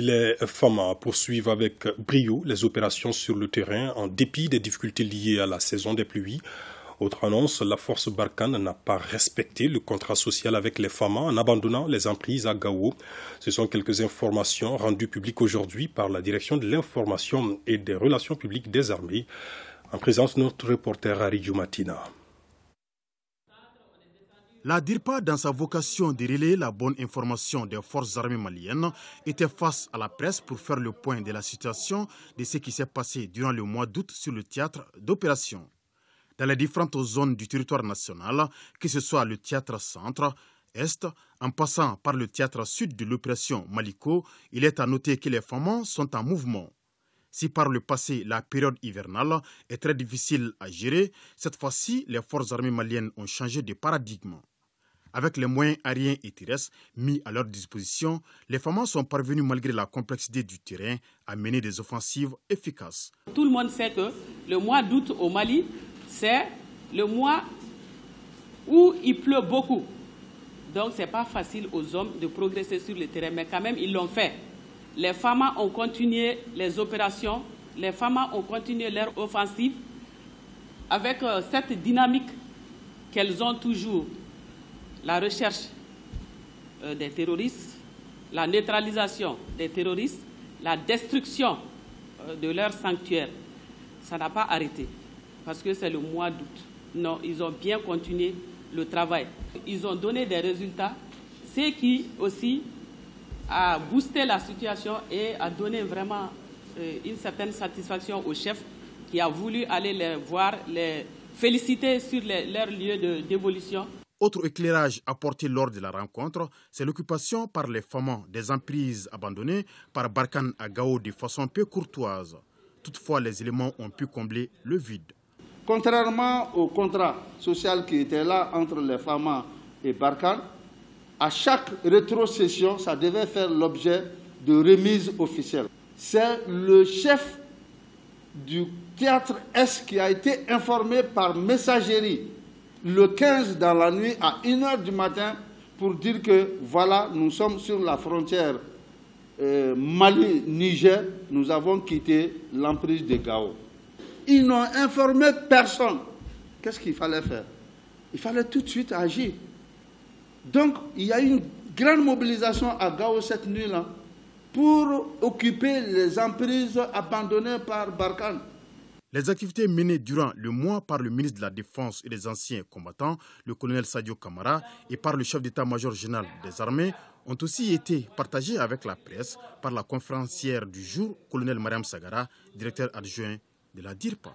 Les FAMA poursuivent avec brio les opérations sur le terrain en dépit des difficultés liées à la saison des pluies. Autre annonce, la force Barkhane n'a pas respecté le contrat social avec les FAMA en abandonnant les emprises à Gao. Ce sont quelques informations rendues publiques aujourd'hui par la direction de l'information et des relations publiques des armées. En présence de notre reporter Harry Matina. La DIRPA, dans sa vocation de relayer la bonne information des forces armées maliennes, était face à la presse pour faire le point de la situation de ce qui s'est passé durant le mois d'août sur le théâtre d'opération. Dans les différentes zones du territoire national, que ce soit le théâtre centre, est, en passant par le théâtre sud de l'opération Maliko, il est à noter que les FAMA sont en mouvement. Si par le passé, la période hivernale est très difficile à gérer, cette fois-ci, les forces armées maliennes ont changé de paradigme. Avec les moyens aériens et terrestres mis à leur disposition, les FAMA sont parvenus, malgré la complexité du terrain, à mener des offensives efficaces. Tout le monde sait que le mois d'août au Mali, c'est le mois où il pleut beaucoup. Donc, ce n'est pas facile aux hommes de progresser sur le terrain, mais quand même, ils l'ont fait. Les FAMA ont continué les opérations, les FAMA ont continué leur offensive avec cette dynamique qu'elles ont toujours. La recherche des terroristes, la neutralisation des terroristes, la destruction de leurs sanctuaires. Ça n'a pas arrêté parce que c'est le mois d'août. Non, ils ont bien continué le travail. Ils ont donné des résultats, ce qui aussi a boosté la situation et a donné vraiment une certaine satisfaction au chef qui a voulu aller les voir, les féliciter sur leur lieu d'évolution. Autre éclairage apporté lors de la rencontre, c'est l'occupation par les FAMA des emprises abandonnées par Barkhane à Gao de façon peu courtoise. Toutefois, les éléments ont pu combler le vide. Contrairement au contrat social qui était là entre les FAMA et Barkhane, à chaque rétrocession, ça devait faire l'objet de remises officielles. C'est le chef du théâtre Est qui a été informé par messagerie le 15 dans la nuit à 1h du matin pour dire que voilà, nous sommes sur la frontière Mali-Niger, nous avons quitté l'emprise de Gao. Ils n'ont informé personne. Qu'est-ce qu'il fallait faire? Il fallait tout de suite agir. Donc, il y a eu une grande mobilisation à Gao cette nuit-là pour occuper les emprises abandonnées par Barkhane. Les activités menées durant le mois par le ministre de la Défense et des anciens combattants, le colonel Sadio Kamara, et par le chef d'état-major général des armées ont aussi été partagées avec la presse par la conférencière du jour, colonel Mariam Sagara, directeur adjoint de la DIRPA.